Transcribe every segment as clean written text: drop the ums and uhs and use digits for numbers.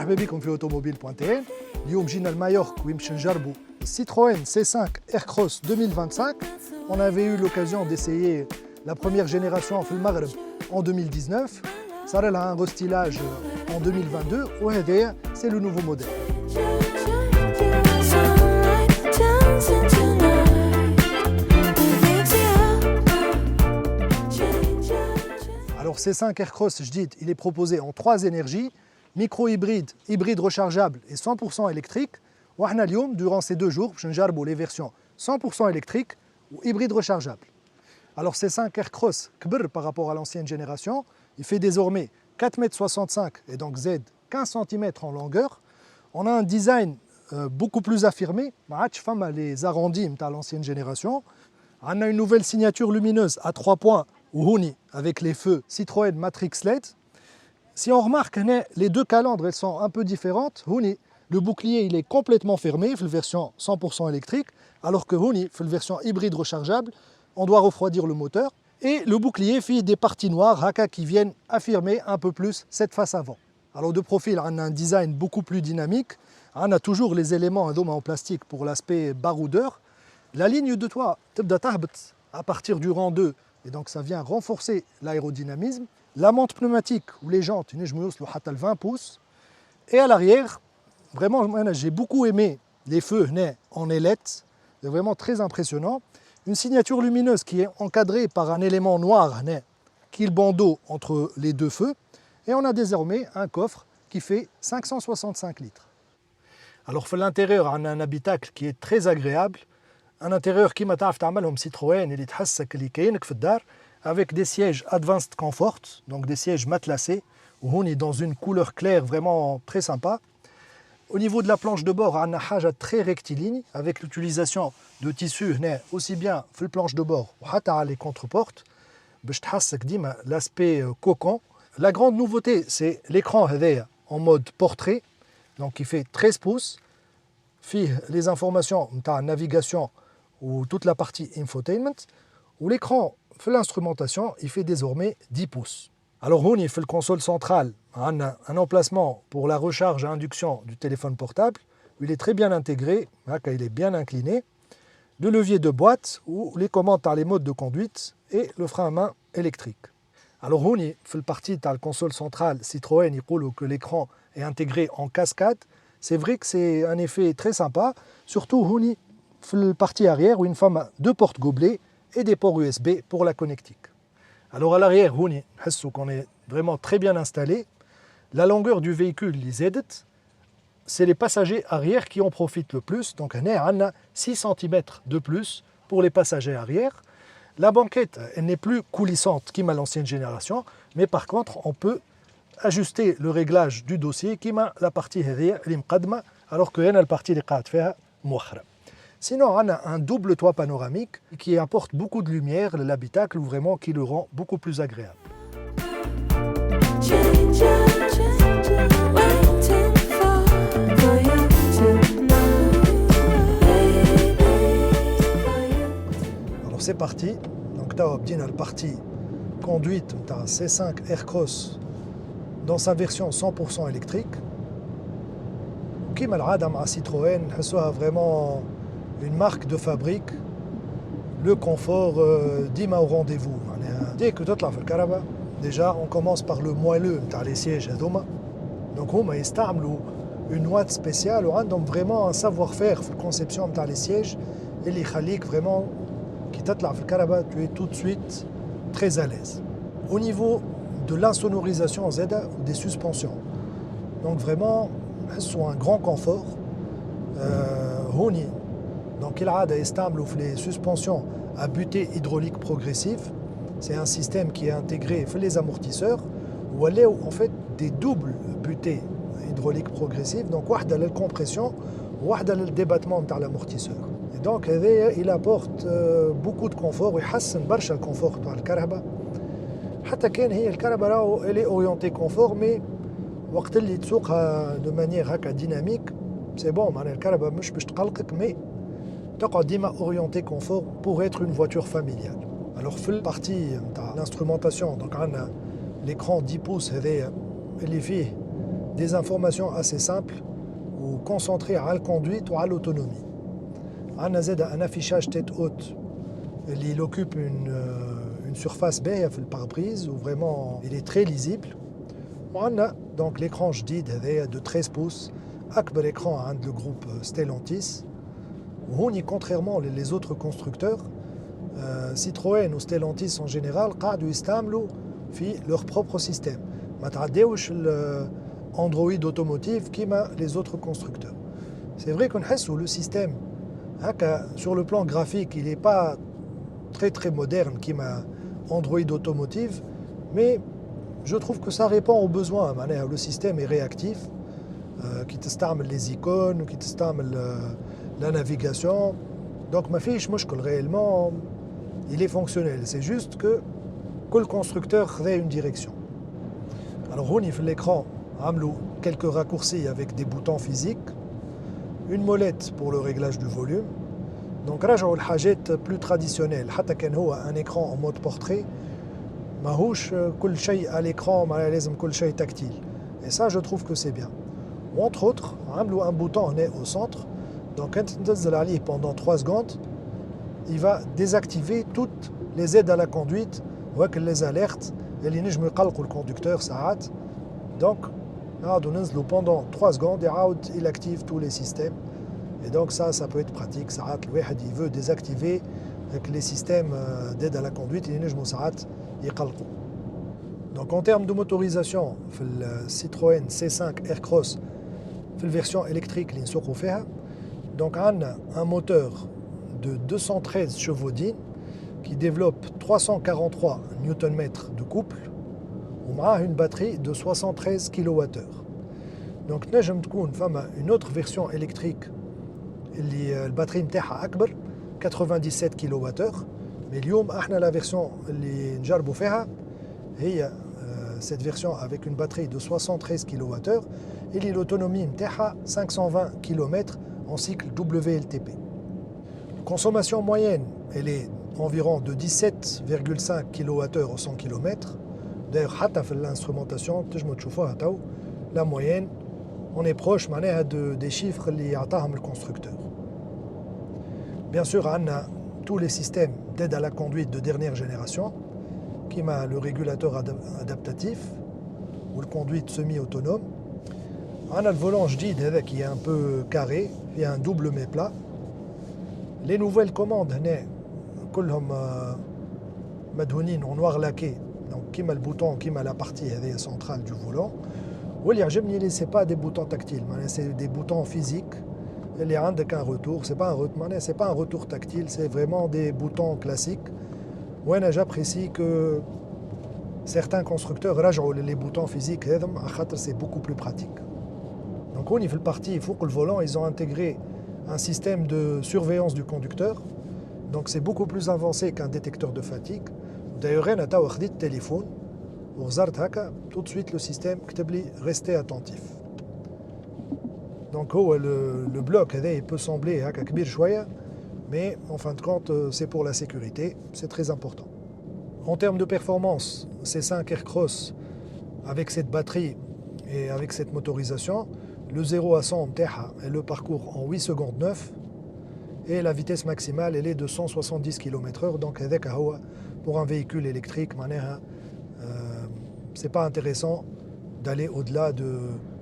مرحبا بكم في automobile.tn. اليوم جينا لمايورك ويمشي نجربوا Citroën C5 Aircross 2025. On avait eu l'occasion d'essayer la première génération في المغرب en 2019. صار لها un restylage en 2022 وهذا c'est le nouveau modèle. Alors C5 Aircross جديد, il est proposé en 3 énergies, micro-hybride, hybride rechargeable et 100% électrique. وإحنا اليوم, durant ces 2 jours, باش نجربوا les versions 100% électrique ou hybride rechargeable. Alors C5 Aircross كبر par rapport à l'ancienne génération, il fait désormais 4,65 m et donc Z 15 cm en longueur. On a un design beaucoup plus affirmé, ما عادش فما les arrondis نتاع l'ancienne génération. On a une nouvelle signature lumineuse à 3 points وهوني avec les feux Citroën Matrix LED. Si on remarque, les 2 calandres elles sont un peu différentes. هوني, le bouclier il est complètement fermé, la version 100% électrique, alors que هوني, la version hybride rechargeable, on doit refroidir le moteur. Et le bouclier fait des parties noires qui viennent affirmer un peu plus cette face avant. Alors de profil, on a un design beaucoup plus dynamique. On a toujours les éléments en plastique pour l'aspect baroudeur. La ligne de toit à partir du rang 2, et donc ça vient renforcer l'aérodynamisme. La monte pneumatique ou les jantes, ils sont 20 pouces. Et à l'arrière, vraiment, j'ai beaucoup aimé les feux en ailettes. C'est vraiment très impressionnant. Une signature lumineuse qui est encadrée par un élément noir qui est le bandeau entre les 2 feux. Et on a désormais un coffre qui fait 565 litres. Alors, à l'intérieur, on a un habitacle qui est très agréable. Un intérieur qui m'a fait Citroën, il est avec des sièges Advanced Comfort, donc des sièges matelassés, où on est dans une couleur claire vraiment très sympa. Au niveau de la planche de bord, on a un très rectiligne avec l'utilisation de tissus aussi bien sur la planche de bord ou les contreportes. L'aspect cocon. La grande nouveauté, c'est l'écran en mode portrait, donc qui fait 13 pouces. Les informations de navigation ou toute la partie infotainment. Ou l'écran, l'instrumentation, il fait désormais 10 pouces. Alors, on fait le console centrale, on a un emplacement pour la recharge à induction du téléphone portable. Il est très bien intégré, il est bien incliné. Le levier de boîte ou les commandes par les modes de conduite et le frein à main électrique. Alors, on fait le partie de la console centrale Citroën, il dit que l'écran est intégré en cascade. C'est vrai que c'est un effet très sympa, surtout on fait le partie arrière où une femme a 2 portes gobelets et des ports USB pour la connectique. Alors à l'arrière, on est vraiment très bien installé. La longueur du véhicule, c'est les passagers arrière qui en profitent le plus. Donc on a 6 cm de plus pour les passagers arrière. La banquette, elle n'est plus coulissante comme à l'ancienne génération, mais par contre, on peut ajuster le réglage du dossier qui a la partie arrière, alors que la partie qui est مؤخرا. Sinon, on a un double toit panoramique qui apporte beaucoup de lumière, l'habitacle, vraiment qui le rend beaucoup plus agréable. Alors c'est parti. Donc là, on a la partie conduite de C5 Aircross dans sa version 100% électrique. Qui m'a à Citroën, c'est vraiment une marque de fabrique, le confort dima au rendez-vous. Dès que tu as le caraba, déjà on commence par le moelleux, les sièges. Donc ils utilisent une ouate spéciale, ils ont vraiment un savoir-faire dans la conception des sièges et les khalik vraiment qui tu as le caraba, tu es tout de suite très à l'aise. Au niveau de l'insonorisation des suspensions, donc vraiment elles sont un grand confort. Donc, il a les suspensions à butée hydraulique progressive. C'est un système qui est intégré dans les amortisseurs où elle est en fait des doubles butées hydrauliques progressives. Donc, une la compression, une le débattement de l'amortisseur. Et donc, il apporte beaucoup de confort et il le confort de la caraba. Le caraba elle est orientée confort, mais quand elle est de manière dynamique, c'est bon, le caraba مش باش تقلقك, mais orienté confort pour être une voiture familiale. Alors, في partie de l'instrumentation, donc on a l'écran 10 pouces, il est des informations assez simples ou concentrées à la conduite ou à l'autonomie. On a un affichage tête haute. Il occupe une surface baie le pare-brise où vraiment il est très lisible. On a donc l'écran جديد de 13 pouces, أكبر écran عند le groupe Stellantis. وهوني contrairement les autres constructeurs, Citroën ou Stellantis en général قاعدوا يستعملوا في leur propre système. ما تعداوش Android automotive كيما les autres constructeurs. C'est vrai qu'on حسوا le système sur le plan graphique, il n'est pas très moderne كيما Android automotive, mais je trouve que ça répond aux besoins. Le système est réactif, qui تستعمل les icônes, qui تستعمل la navigation. Donc ما فيش مشكل réellement, il est fonctionnel. C'est juste que le constructeur crée une direction. Alors هوني في l'écran عملوا quelques raccourcis avec des boutons physiques, une molette pour le réglage du volume. Donc رجعوا الحاجات plus traditionnelles. حتى كان هو un écran en mode portrait, ماهوش كل شيء à l'écran, لازم كل شيء tactile. Et ça, je trouve que c'est bien. Entre autres, عملوا un bouton au centre. Donc quand tu تنزل عليه pendant 3 secondes, il va désactiver toutes les aides à la conduite, les alertes, اللي ينجموا يقلقوا le conducteur ساعات. Donc نعاودوا ننزلوا pendant 3 secondes, il active tous les systèmes. Et donc ça peut être pratique. ساعات الواحد il veut désactiver les systèmes d'aide à la conduite, اللي ينجموا ساعات يقلقوا. Donc en termes de motorisation, le Citroën C5 Aircross, في الversion électrique اللي نسوقوا فيها, donc on a un moteur de 213 chevaux d'In qui développe 343 Nm de couple, ou une batterie de 73 kWh. Donc نجم تكون فما une autre version électrique اللي الباتري نتاعها أكبر 97 kWh, mais اليوم احنا la version اللي نجربوا فيها هي cette version avec une batterie de 73 kWh et l'autonomie نتاعها 520 km en cycle WLTP. La consommation moyenne, elle est environ de 17,5 kWh au 100 km. D'ailleurs, حتى في l'instrumentation, تنجموا تشوفوها تو, la moyenne, on est proche معناها des chiffres اللي يعطاهم le constructeur. Bien sûr, on a tous les systèmes d'aide à la conduite de dernière génération, qui a le régulateur adaptatif ou le conduite semi-autonome. On a le volant جديد qui est un peu carré, il y a un double mets-plat. Les nouvelles commandes هنا كلهم مدهونين en noir laqué, donc كيما le bouton كيما la partie centrale du volant. واللي يعجبني c'est pas des boutons tactiles, c'est des boutons physiques. اللي عندك un retour, c'est pas un retour tactile, c'est vraiment des boutons classiques. وانا j'apprécie que certains constructeurs رجعوا les boutons physiques هذم à خاطر c'est beaucoup plus pratique. Donc on y fait le parti, il faut que le volant, ils ont intégré un système de surveillance du conducteur. Donc c'est beaucoup plus avancé qu'un détecteur de fatigue. D'ailleurs, on a خديت le téléphone, tout de suite le système كتب restez attentif. Donc le bloc il peut sembler كبير شوية, mais en fin de compte c'est pour la sécurité, c'est très important. En termes de performance, C5 Aircross avec cette batterie et avec cette motorisation, le 0 à 100 et le parcours en 8 secondes 9 et la vitesse maximale elle est de 170 km/h. Donc pour un véhicule électrique, c'est pas intéressant d'aller au-delà de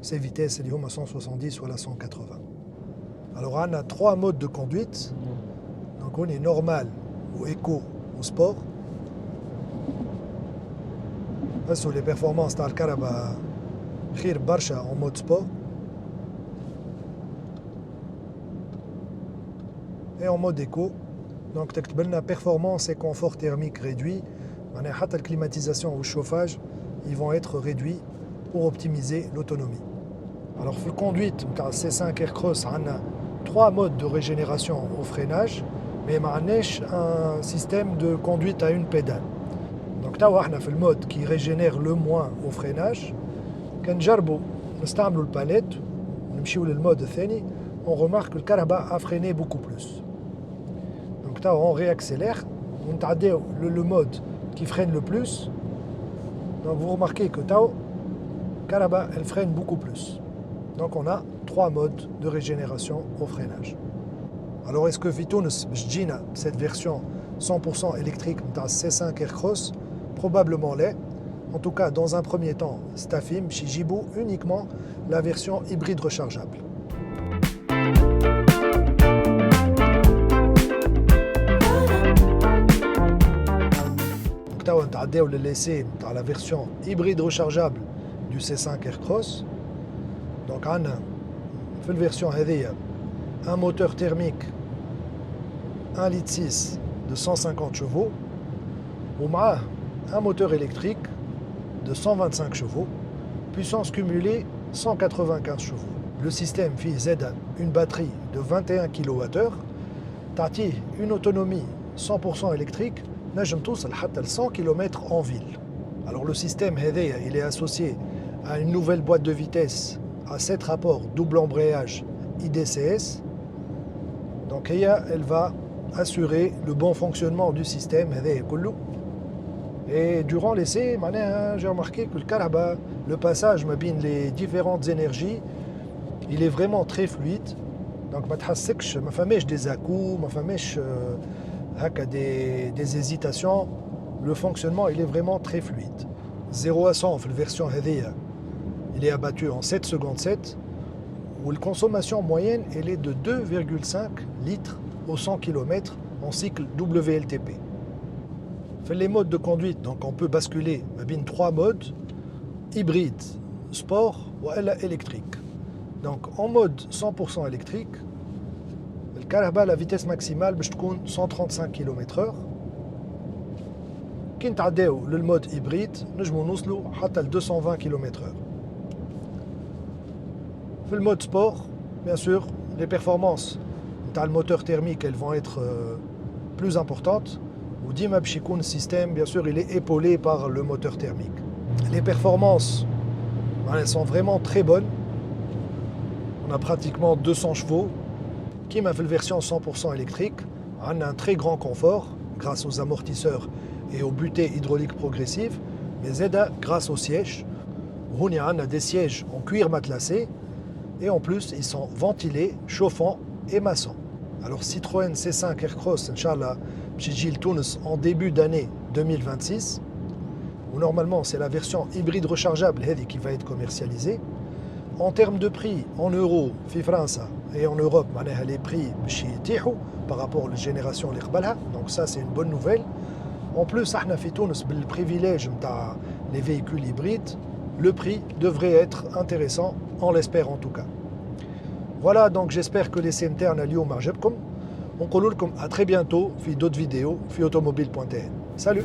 ces vitesses à 170 ou à 180. Alors on a 3 modes de conduite. Donc on est normal ou éco ou sport. Sur les performances تاع الكهرباء خير برشا en mode sport. Et en mode éco, donc تكتب لنا performance et confort thermique réduit. حتى la climatisation ou le chauffage, ils vont être réduits pour optimiser l'autonomie. Alors pour la conduite, C5 Aircross, on a 3 modes de régénération au freinage, mais on a un système de conduite à une pédale. Donc là, on a le mode qui régénère le moins au freinage. Quand on نستعملوا الباليت ونمشيو للمود الثاني, on remarque que le Karaba a freiné beaucoup plus. Donc là, on réaccélère, on a le mode qui freine le plus. Donc vous remarquez que là, Karaba, elle freine beaucoup plus. Donc on a 3 modes de régénération au freinage. Alors est-ce que Vitounes, cette version 100% électrique de C5 Aircross? Probablement l'est. En tout cas, dans un premier temps, Stafim, chez Jibou, uniquement la version hybride rechargeable. Donc, on a l'essai dans la version hybride rechargeable du C5 Aircross. Donc, on a la version un moteur thermique 1,6 litre de 150 chevaux, ou un moteur électrique de 125 chevaux, puissance cumulée 195 chevaux. Le système fait une batterie de 21 kWh, tati une autonomie 100% électrique, نجم توصل حتى 100 km en ville. Alors le système il est associé à une nouvelle boîte de vitesse à 7 rapports double embrayage IDCS. Donc elle va assurer le bon fonctionnement du système. Et durant l'essai, j'ai remarqué que le passage les différentes énergies, il est vraiment très fluide. Donc je ne fais des à-coups, des hésitations. Le fonctionnement il est vraiment très fluide. 0 à 100, la version il est abattu en 7 secondes 7, où la consommation moyenne elle est de 2,5 litres au 100 km en cycle WLTP. Les modes de conduite, donc on peut basculer 3 modes, hybride, sport ou électrique. Donc en mode 100% électrique, la vitesse maximale est 135 km/h. Quand on a le mode hybride, nous avons 220 km/h. Le mode sport, bien sûr, les performances le moteur thermique elles vont être plus importantes. Ou Dima Bchikoun système, bien sûr, il est épaulé par le moteur thermique. Les performances, elles sont vraiment très bonnes. On a pratiquement 200 chevaux. Qui m'a fait la version 100% électrique, on a un très grand confort grâce aux amortisseurs et aux butées hydrauliques progressives, mais grâce aux sièges. On a des sièges en cuir matelassé et en plus ils sont ventilés, chauffants et maçons. Alors Citroën C5 Aircross, Inch'Allah, chez Gilles Tunis en début d'année 2026, où normalement c'est la version hybride rechargeable qui va être commercialisée. En termes de prix, en euros, en France et en Europe, les prix par rapport aux générations les donc ça c'est une bonne nouvelle. En plus, on a le privilège des véhicules hybrides, le prix devrait être intéressant, on l'espère en tout cas. Voilà, donc j'espère que les CMTR اليوم عجبكم. On dit à très bientôt dans d'autres vidéos sur automobile.tn. Salut!